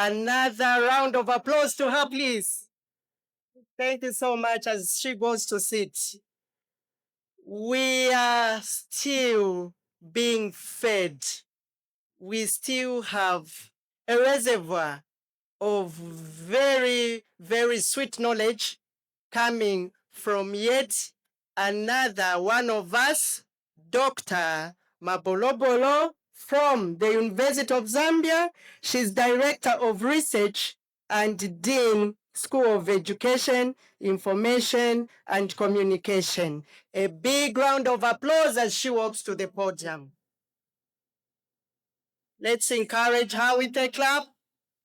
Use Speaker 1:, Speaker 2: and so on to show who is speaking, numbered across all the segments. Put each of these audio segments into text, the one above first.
Speaker 1: Another round of applause to her, please. Thank you so much as she goes to sit. We are still being fed. We still have a reservoir of very, very sweet knowledge coming from yet another one of us, Dr. Mabbolobbolo from the University of Zambia. She's Director of Research and Dean, School of Education, Information and Communication. A big round of applause as she walks to the podium. Let's encourage her with a clap.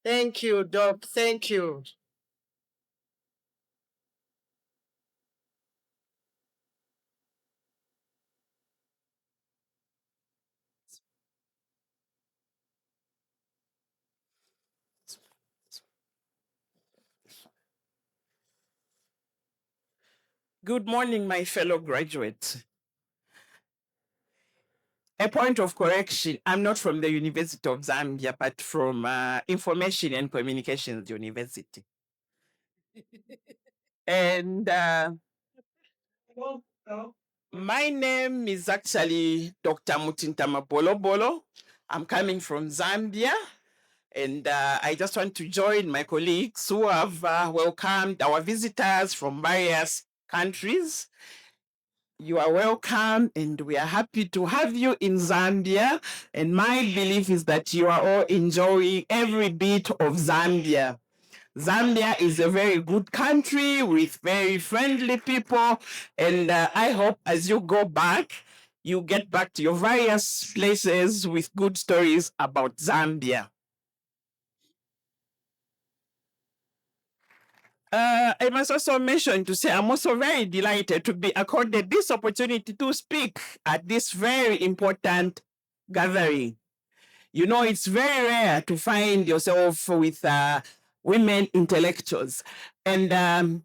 Speaker 1: Thank you, Doc. Thank you.
Speaker 2: Good morning, my fellow graduates. A point of correction, I'm not from the University of Zambia, but from Information and Communications University. And my name is actually Dr. Mutinta Mabbolobbolo. I'm coming from Zambia. And I just want to join my colleagues who have welcomed our visitors from various countries. You are welcome, and we are happy to have you in Zambia. And my belief is that you are all enjoying every bit of Zambia. Zambia is a very good country with very friendly people. And I hope as you go back, you get back to your various places with good stories about Zambia. I must also mention to say I'm also very delighted to be accorded this opportunity to speak at this very important gathering. You know, it's very rare to find yourself with women intellectuals. And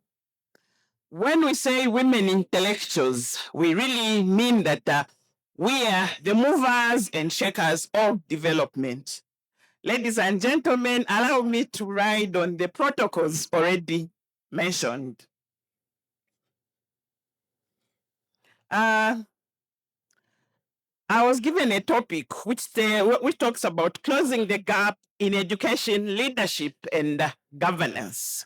Speaker 2: when we say women intellectuals, we really mean that we are the movers and shakers of development. Ladies and gentlemen, allow me to ride on the protocols already mentioned. I was given a topic which talks about closing the gap in education, leadership, and governance.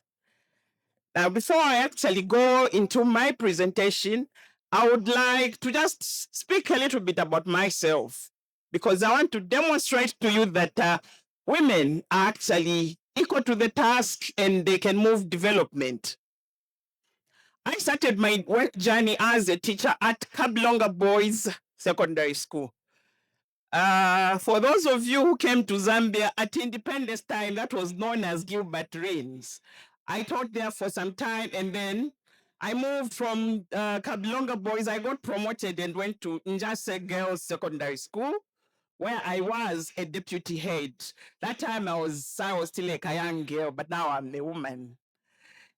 Speaker 2: Now, before I actually go into my presentation, I would like to just speak a little bit about myself because I want to demonstrate to you that women are actually equal to the task and they can move development. I started my work journey as a teacher at Kablonga Boys Secondary School. For those of you who came to Zambia at independence time, that was known as Gilbert Reigns. I taught there for some time, and then I moved from Kablonga Boys. I got promoted and went to Njase Girls Secondary School, where I was a deputy head. That time I was still like a young girl, but now I'm a woman.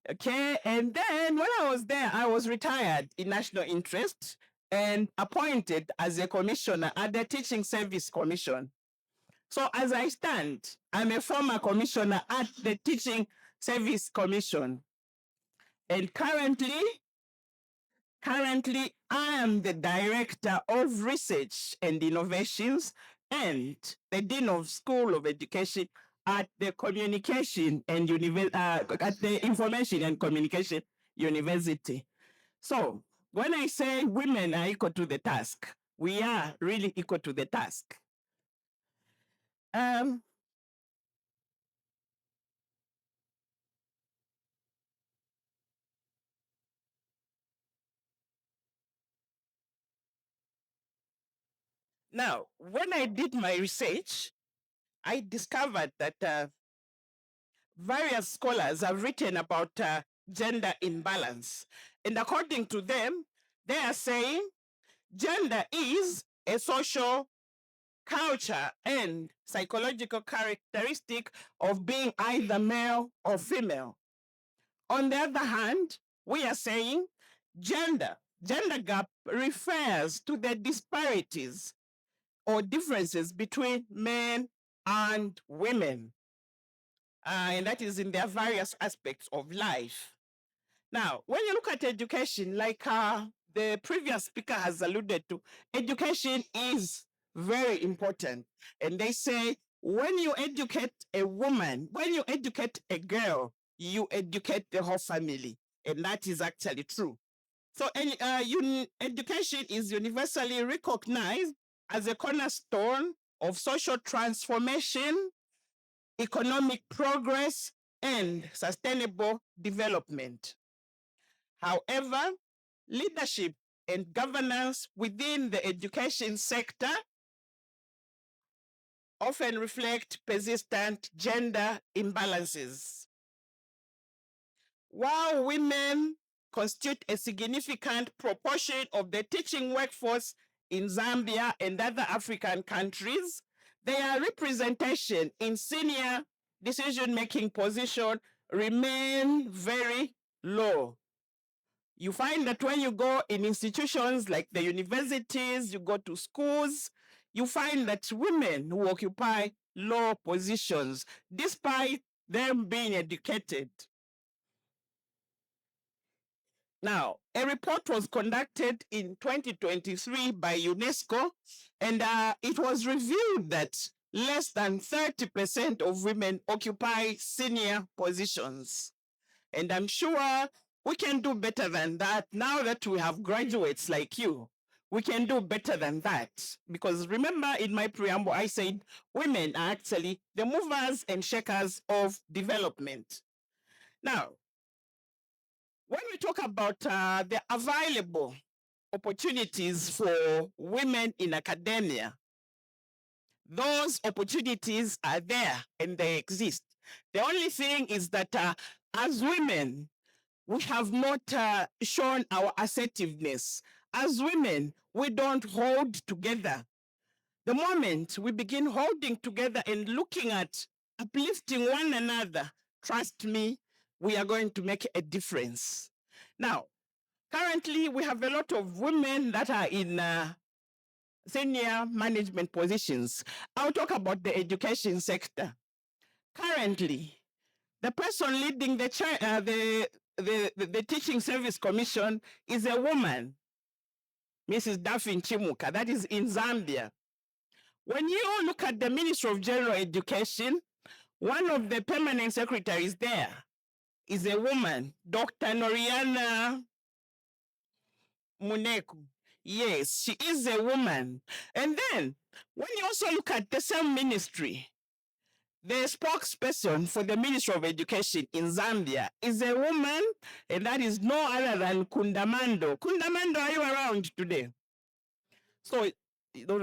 Speaker 2: Okay, and then when I was there, I was retired in national interest and appointed as a commissioner at the Teaching Service Commission. So as I stand, I'm a former commissioner at the Teaching Service Commission. And currently, I am the Director of Research and Innovations and the Dean of School of Education at the Communication and at the Information and Communication University. So when I say women are equal to the task, we are really equal to the task. Now, when I did my research, I discovered that various scholars have written about gender imbalance. And according to them, they are saying gender is a social, culture, and psychological characteristic of being either male or female. On the other hand, we are saying gender gap refers to the disparities or differences between men and women. and that is in their various aspects of life. Now, when you look at education, like the previous speaker has alluded to, education is very important. And they say, when you educate a woman, when you educate a girl, you educate the whole family. And that is actually true. So education is universally recognized as a cornerstone of social transformation, economic progress, and sustainable development. However, leadership and governance within the education sector often reflect persistent gender imbalances. While women constitute a significant proportion of the teaching workforce in Zambia and other African countries, their representation in senior decision-making positions remain very low. You find that when you go in institutions like the universities, you go to schools, you find that women who occupy low positions, despite them being educated. Now, a report was conducted in 2023 by UNESCO, and it was revealed that less than 30% of women occupy senior positions. And I'm sure we can do better than that. Now that we have graduates like you, we can do better than that. Because remember, in my preamble, I said women are actually the movers and shakers of development. Now, when we talk about the available opportunities for women in academia, those opportunities are there and they exist. The only thing is that as women, we have not shown our assertiveness. As women, we don't hold together. The moment we begin holding together and looking at uplifting one another, trust me, we are going to make a difference. Now, currently, we have a lot of women that are in senior management positions. I'll talk about the education sector. Currently, the person leading the Teaching Service Commission is a woman, Mrs. Daphne Chimuka, that is in Zambia. When you look at the Ministry of General Education, one of the permanent secretaries there is a woman, Dr. Noriana Muneku. Yes, she is a woman. And then, when you also look at the same ministry, the spokesperson for the Ministry of Education in Zambia is a woman, and that is no other than Kundamando. Kundamando, are you around today? So,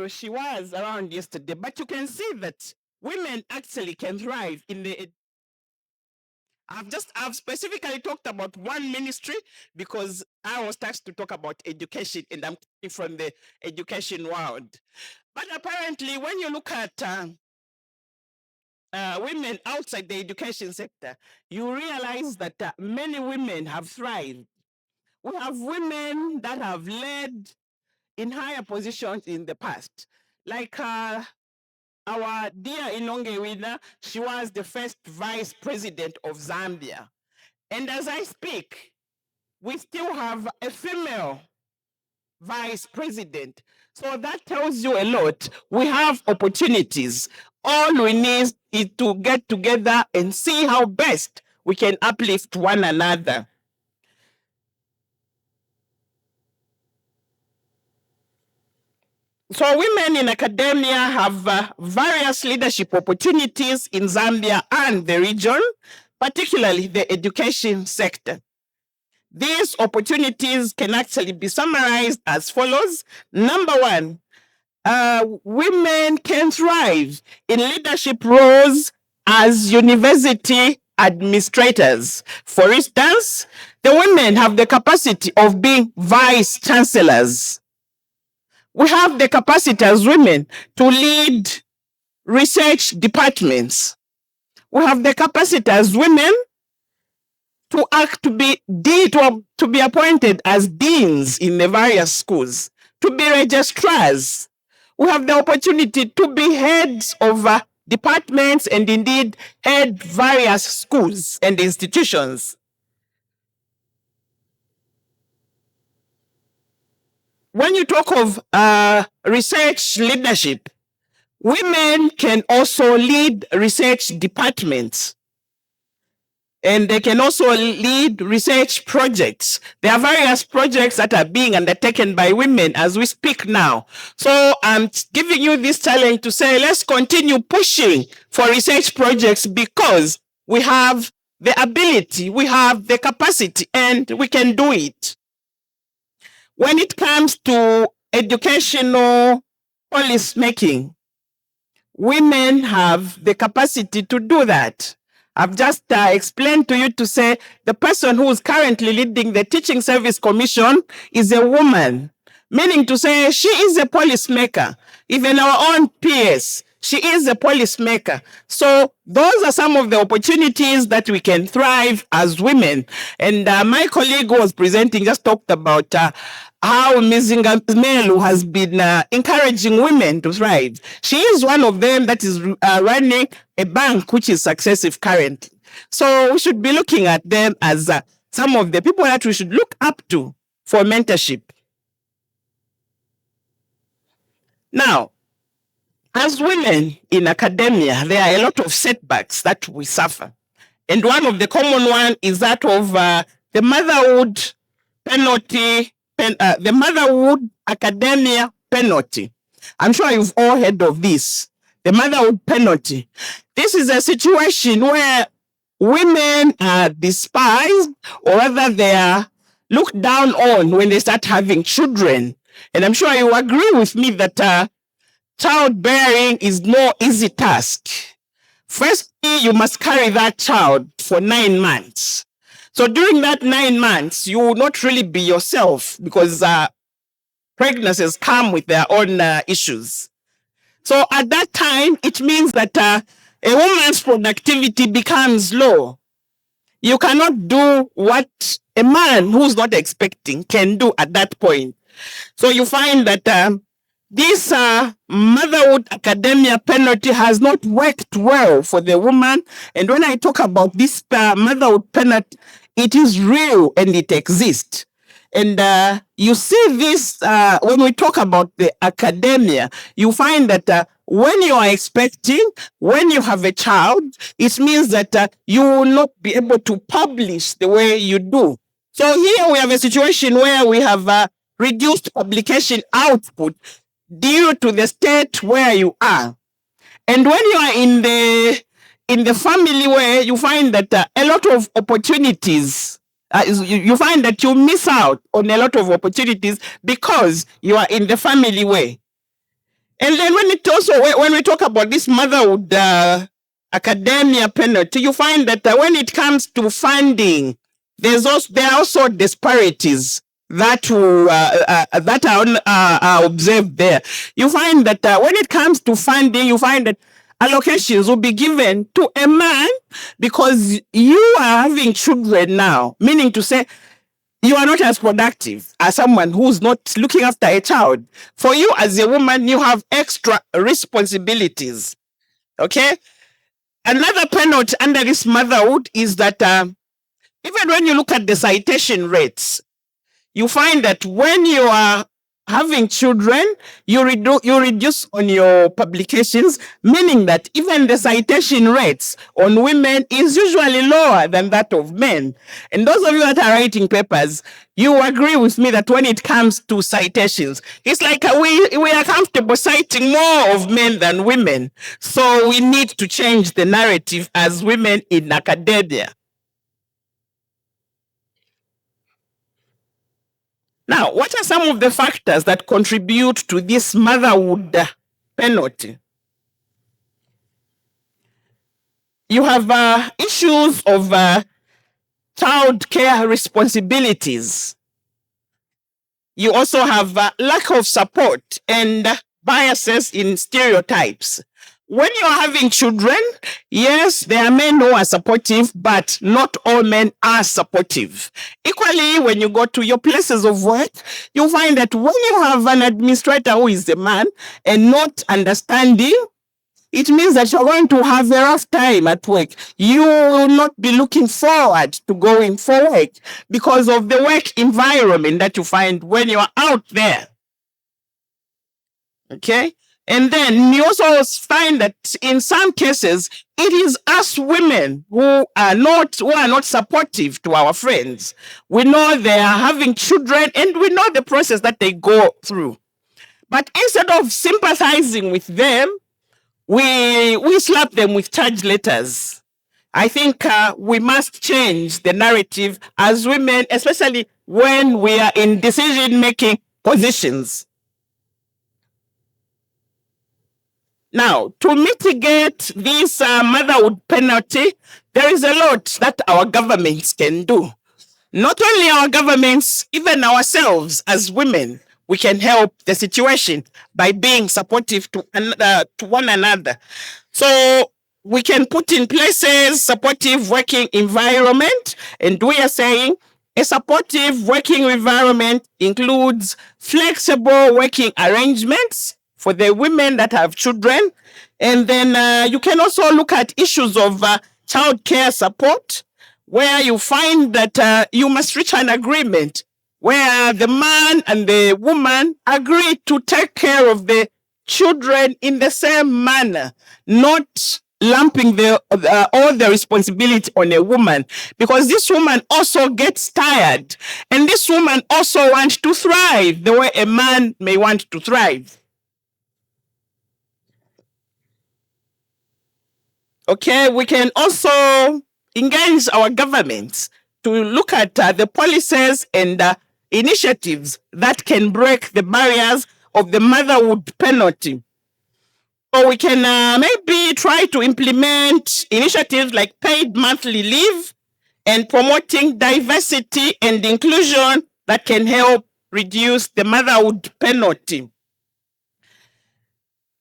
Speaker 2: she was around yesterday, but you can see that women actually can thrive in the. I've specifically talked about one ministry because I was tasked to talk about education, and I'm from the education world. But apparently, when you look at women outside the education sector, you realize that many women have thrived. We have women that have led in higher positions in the past, like our dear Inonge Wina. She was the first vice president of Zambia. And as I speak, we still have a female vice president. So that tells you a lot. We have opportunities. All we need is to get together and see how best we can uplift one another. So women in academia have various leadership opportunities in Zambia and the region, particularly the education sector. These opportunities can actually be summarized as follows. Number one, women can thrive in leadership roles as university administrators. For instance, the women have the capacity of being vice chancellors. We have the capacity as women to lead research departments. We have the capacity as women to be appointed as deans in the various schools, to be registrars. We have the opportunity to be heads of departments, and indeed head various schools and institutions. When you talk of research leadership, women can also lead research departments, and they can also lead research projects. There are various projects that are being undertaken by women as we speak now. So I'm giving you this challenge to say, let's continue pushing for research projects because we have the ability, we have the capacity, and we can do it. When it comes to educational policy making, women have the capacity to do that. I've just explained to you to say the person who is currently leading the Teaching Service Commission is a woman, meaning to say she is a policymaker. Even our own PS, she is a policymaker. So those are some of the opportunities that we can thrive as women. And my colleague who was presenting just talked about how Ms. Melu has been encouraging women to thrive. She is one of them that is running a bank which is successive currently. So we should be looking at them as some of the people that we should look up to for mentorship. Now, as women in academia, there are a lot of setbacks that we suffer. And one of the common one is that of the motherhood penalty, the motherhood academia penalty. I'm sure you've all heard of this, the motherhood penalty. This is a situation where women are despised, or rather they are looked down on when they start having children. And I'm sure you agree with me that childbearing is no easy task. Firstly, you must carry that child for 9 months. So during that 9 months, you will not really be yourself because pregnancies come with their own issues. So at that time, it means that a woman's productivity becomes low. You cannot do what a man who's not expecting can do at that point. So you find that this motherhood academia penalty has not worked well for the woman. And when I talk about this motherhood penalty, it is real and it exists. And you see this when we talk about the academia, you find that when you are expecting, when you have a child, it means that you will not be able to publish the way you do. So here we have a situation where we have reduced publication output due to the state where you are. And when you are in the family where you find that a lot of opportunities, you find that you miss out on a lot of opportunities because you are in the family way. And then when we talk about this motherhood academia penalty, you find that when it comes to funding, there are also disparities that are observed there. You find that when it comes to funding, you find that allocations will be given to a man because you are having children now, meaning to say you are not as productive as someone who's not looking after a child. For you as a woman, you have extra responsibilities. Okay? Another penalty under this motherhood is that even when you look at the citation rates, you find that when you are having children, you reduce on your publications, meaning that even the citation rates on women is usually lower than that of men. And those of you that are writing papers, you agree with me that when it comes to citations, it's like we are comfortable citing more of men than women. So we need to change the narrative as women in academia. Now, what are some of the factors that contribute to this motherhood penalty? You have issues of child care responsibilities. You also have lack of support and biases in stereotypes. When you're having children, yes, there are men who are supportive, but not all men are supportive. Equally, when you go to your places of work, you find that when you have an administrator who is a man and not understanding, it means that you're going to have a rough time at work. You will not be looking forward to going for work because of the work environment that you find when you're out there. Okay? And then you also find that in some cases, it is us women who are not supportive to our friends. We know they are having children and we know the process that they go through. But instead of sympathizing with them, we slap them with charge letters. I think we must change the narrative as women, especially when we are in decision-making positions. Now, to mitigate this motherhood penalty, there is a lot that our governments can do. Not only our governments, even ourselves as women, we can help the situation by being supportive to one another. So we can put in places supportive working environment, and we are saying a supportive working environment includes flexible working arrangements for the women that have children. And then you can also look at issues of childcare support, where you find that you must reach an agreement where the man and the woman agree to take care of the children in the same manner, not lumping all the responsibility on a woman, because this woman also gets tired, and this woman also wants to thrive the way a man may want to thrive. Okay, we can also engage our governments to look at the policies and initiatives that can break the barriers of the motherhood penalty. So we can maybe try to implement initiatives like paid monthly leave and promoting diversity and inclusion that can help reduce the motherhood penalty.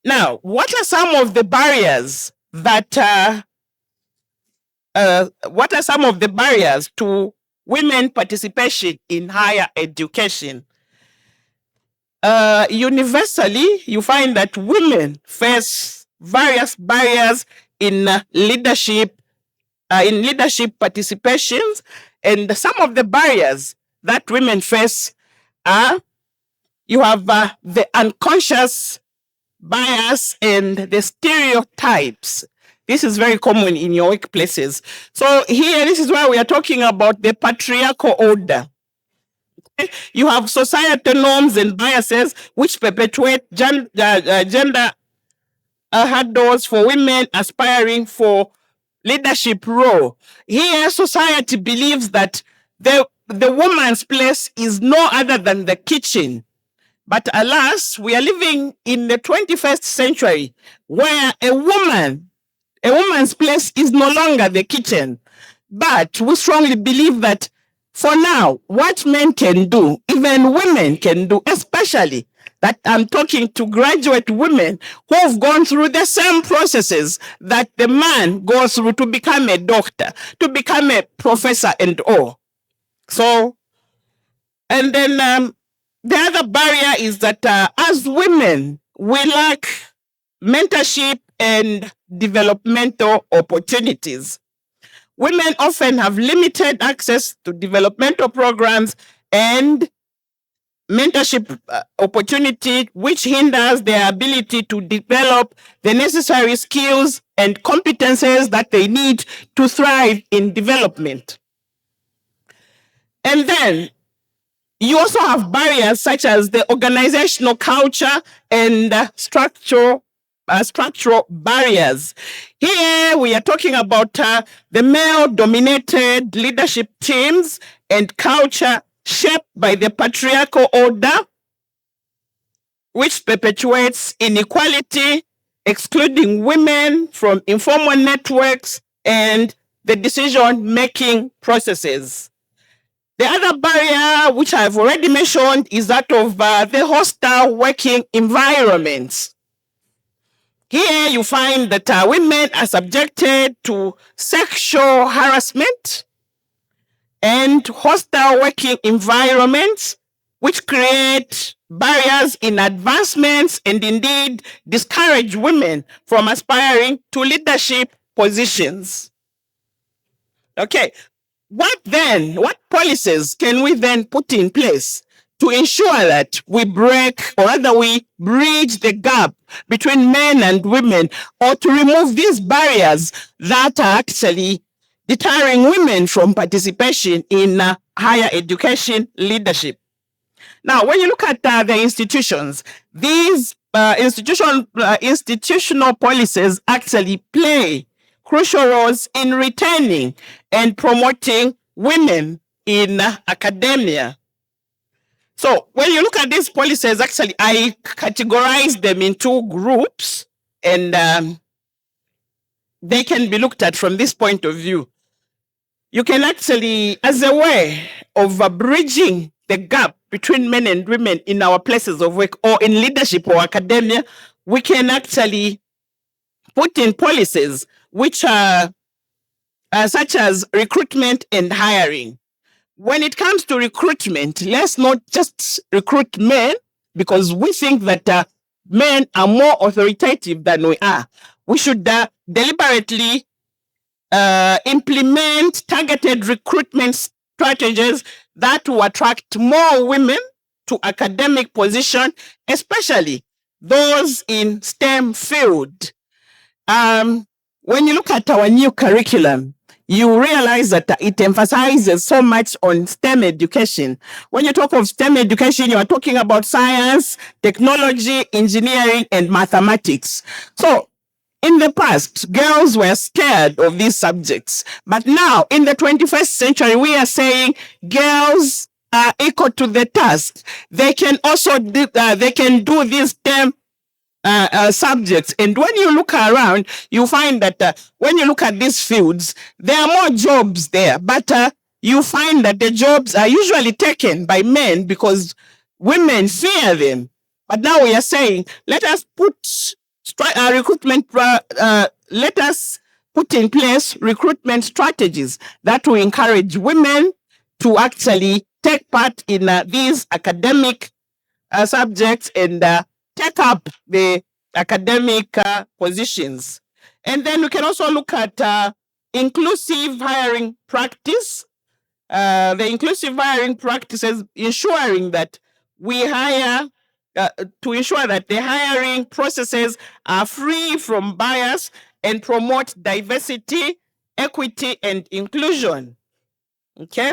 Speaker 2: Now, what are some of the barriers to women participation in higher education? Universally, you find that women face various barriers in leadership participations, and some of the barriers that women face are, you have the unconscious bias and the stereotypes. This is very common in your workplaces. So here, this is why we are talking about the patriarchal order. You have societal norms and biases which perpetuate gender hurdles for women aspiring for leadership role. Here, society believes that the woman's place is no other than the kitchen. But alas, we are living in the 21st century where a woman's place is no longer the kitchen. But we strongly believe that for now, what men can do, even women can do, especially that I'm talking to graduate women who have gone through the same processes that the man goes through to become a doctor, to become a professor and all. So, and then the other barrier is that as women, we lack mentorship and developmental opportunities. Women often have limited access to developmental programs and mentorship opportunity, which hinders their ability to develop the necessary skills and competences that they need to thrive in development. And then you also have barriers such as the organizational culture and structural barriers. Here we are talking about the male-dominated leadership teams and culture shaped by the patriarchal order, which perpetuates inequality, excluding women from informal networks and the decision-making processes. The other barrier, which I've already mentioned, is that of the hostile working environments. Here you find that women are subjected to sexual harassment and hostile working environments, which create barriers in advancements and indeed discourage women from aspiring to leadership positions. Okay, what policies can we then put in place to ensure that we break, or rather we bridge the gap between men and women, or to remove these barriers that are actually deterring women from participation in higher education leadership? Now, when you look at the institutions, these institutional policies actually play crucial roles in retaining and promoting women in academia. So when you look at these policies, actually, I categorize them in two groups, and they can be looked at from this point of view. You can actually, as a way of bridging the gap between men and women in our places of work or in leadership or academia, we can actually put in policies which are such as recruitment and hiring. When it comes to recruitment, let's not just recruit men because we think that men are more authoritative than we are. We should deliberately implement targeted recruitment strategies that will attract more women to academic position, especially those in STEM field. When you look at our new curriculum, you realize that it emphasizes so much on STEM education. When you talk of STEM education, you are talking about science, technology, engineering, and mathematics. So in the past, girls were scared of these subjects. But now, in the 21st century, we are saying girls are equal to the task. They can also do, they can do these STEM subjects. And when you look around, you find that when you look at these fields, there are more jobs there. But you find that the jobs are usually taken by men because women fear them. But now we are saying, let us put recruitment, let us put in place recruitment strategies that will encourage women to actually take part in these academic subjects and take up the academic positions. And then we can also look at inclusive hiring practice. The inclusive hiring practices ensuring that we hire to ensure that the hiring processes are free from bias and promote diversity, equity, and inclusion. Okay.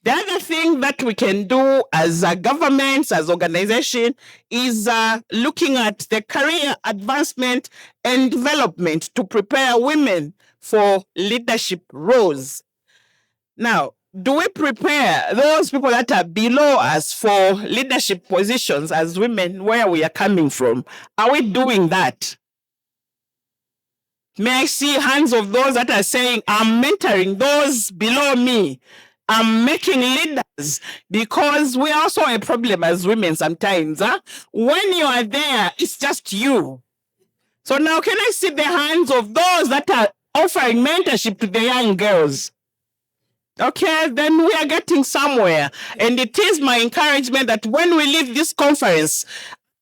Speaker 2: The other thing that we can do as governments, as organization, is looking at the career advancement and development to prepare women for leadership roles. Now, do we prepare those people that are below us for leadership positions as women where we are coming from? Are we doing that? May I see hands of those that are saying, I'm mentoring those below me. I'm making leaders, because we're also a problem as women sometimes. When you are there, it's just you. So now can I see the hands of those that are offering mentorship to the young girls? Okay, then we are getting somewhere. And it is my encouragement that when we leave this conference,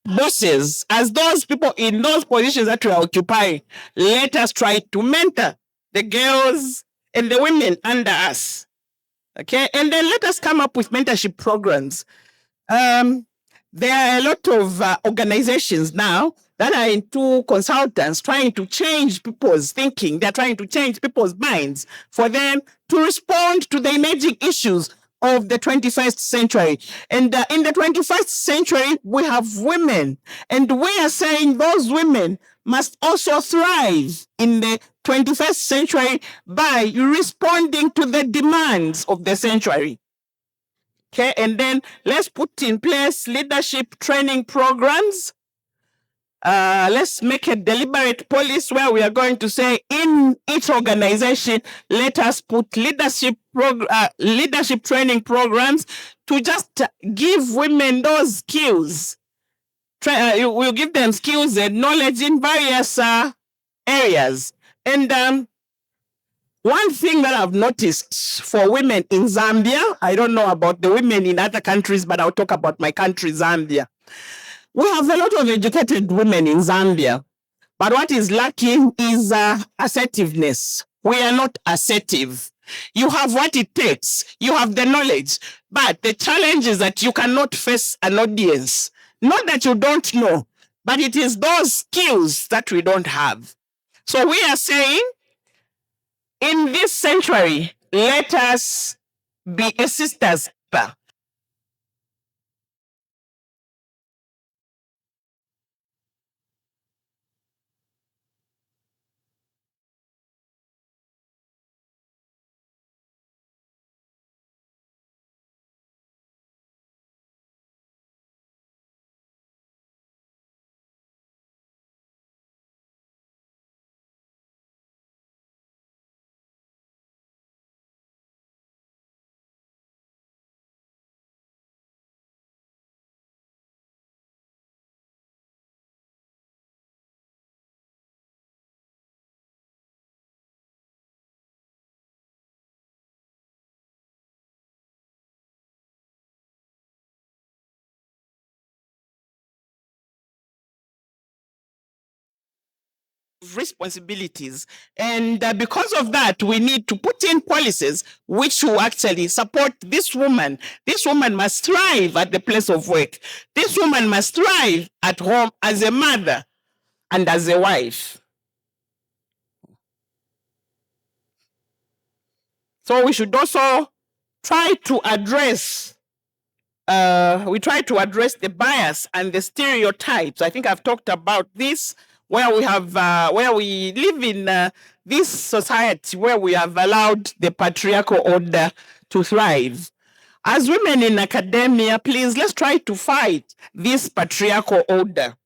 Speaker 2: bosses, as those people in those positions that we are occupying, let us try to mentor the girls and the women under us. Okay, and then let us come up with mentorship programs. There are a lot of organizations now that are into consultants trying to change people's thinking. They're trying to change people's minds for them to respond to the emerging issues of the 21st century. And in the 21st century, we have women. And we are saying those women must also thrive in the 21st century by responding to the demands of the century. Okay, and then let's put in place leadership training programs. Let's make a deliberate policy where we are going to say in each organization, let us put leadership training programs to just give women those skills. We'll give them skills and knowledge in various areas. And One thing that I've noticed for women in Zambia, I don't know about the women in other countries, but I'll talk about my country, Zambia. We have a lot of educated women in Zambia, but what is lacking is assertiveness. We are not assertive. You have what it takes, you have the knowledge, but the challenge is that you cannot face an audience. Not that you don't know, but it is those skills that we don't have. So we are saying, in this century, let us be a sister's keeper. Responsibilities, and because of that we need to put in policies which will actually support this woman. This woman must thrive at the place of work. This woman must thrive at home as a mother and as a wife. So we should also try to address the bias and the stereotypes. I think I've talked about this, where we have where we live in this society where we have allowed the patriarchal order to thrive. As women in academia, please, let's try to fight this patriarchal order.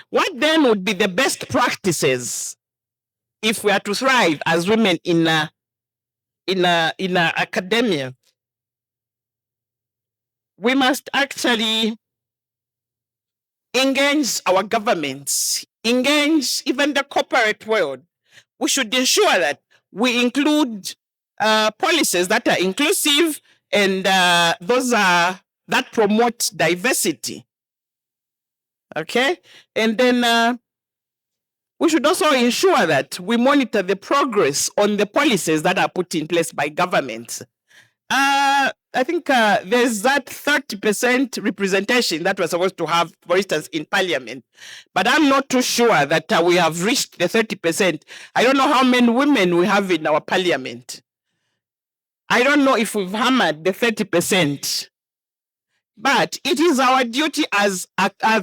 Speaker 2: What then would be the best practices if we are to thrive as women in academia? We must actually engage our governments, engage even the corporate world. We should ensure that we include policies that are inclusive and those are that promote diversity. Okay, and then we should also ensure that we monitor the progress on the policies that are put in place by governments. I think there's that 30% representation that we're supposed to have, for instance, in parliament. But I'm not too sure that we have reached the 30%. I don't know how many women we have in our parliament. I don't know if we've hammered the 30%. But it is our duty as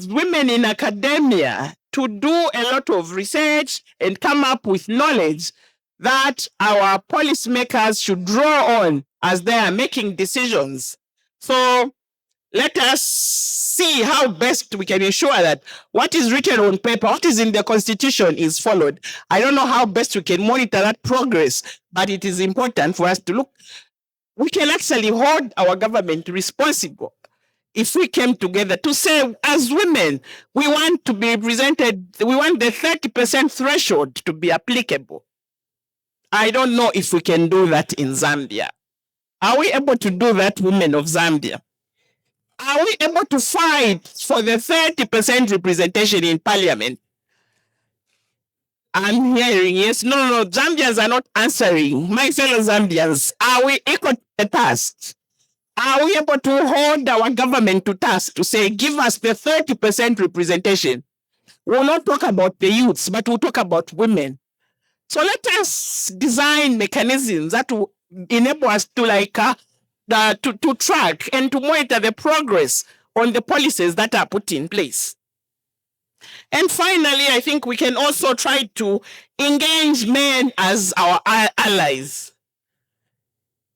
Speaker 2: women in academia to do a lot of research and come up with knowledge that our policymakers should draw on as they are making decisions. So let us see how best we can ensure that what is written on paper, what is in the constitution is followed. I don't know how best we can monitor that progress, but it is important for us to look. We can actually hold our government responsible if we came together to say, as women, we want to be represented, we want the 30% threshold to be applicable. I don't know if we can do that in Zambia. Are we able to do that, women of Zambia? Are we able to fight for the 30% representation in parliament? I'm hearing yes, no, Zambians are not answering. My fellow Zambians, are we equal to the task? Are we able to hold our government to task to say, give us the 30% representation? We'll not talk about the youths, but we'll talk about women. So let us design mechanisms that will enable us to to track and to monitor the progress on the policies that are put in place. And finally, I think we can also try to engage men as our allies.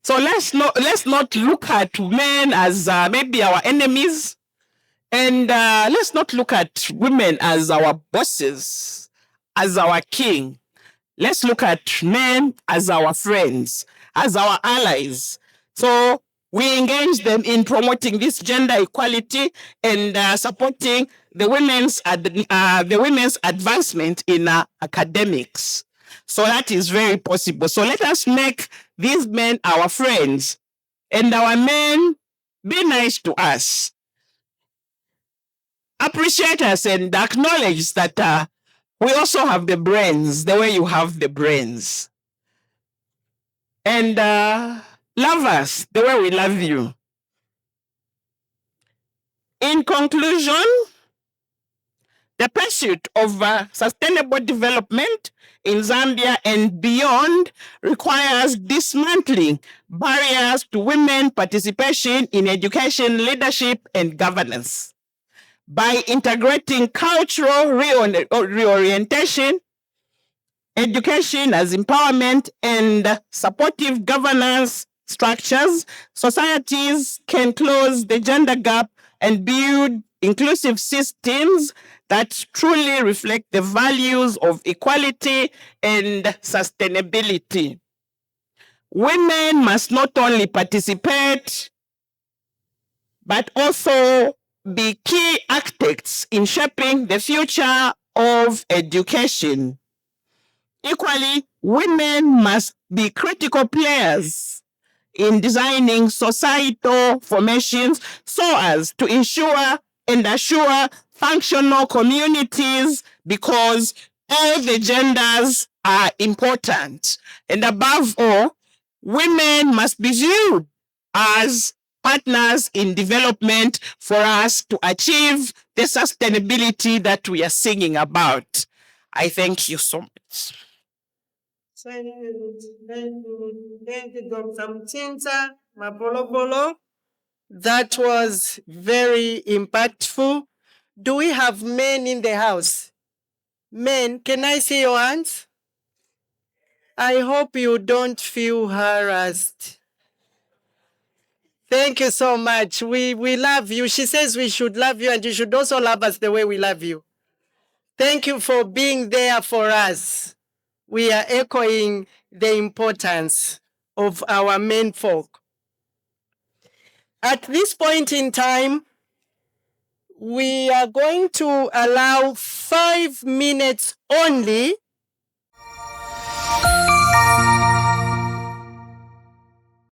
Speaker 2: So let's not look at men as maybe our enemies, and let's not look at women as our bosses, as our king. Let's look at men as our friends, as our allies. So we engage them in promoting this gender equality and supporting the women's advancement in academics. So that is very possible. So let us make these men our friends, and our men be nice to us, appreciate us, and acknowledge that we also have the brains the way you have the brains, and love us the way we love you. In conclusion, the pursuit of sustainable development in Zambia and beyond requires dismantling barriers to women participation in education, leadership, and governance. By integrating cultural reorientation, education as empowerment, and supportive governance structures, societies can close the gender gap and build inclusive systems that truly reflect the values of equality and sustainability. Women must not only participate, but also be key architects in shaping the future of education. Equally, women must be critical players in designing societal formations so as to ensure and assure functional communities, because all the genders are important. And above all, women must be viewed as partners in development for us to achieve the sustainability that we are singing about. I thank you so much.
Speaker 1: Thank you, Dr. Mutinta Mabbolobbolo. That was very impactful. Do we have men in the house? Men, can I see your hands? I hope you don't feel harassed. Thank you so much. We love you. She says we should love you, and you should also love us the way we love you. Thank you for being there for us. We are echoing the importance of our men folk. At this point in time, we are going to allow 5 minutes only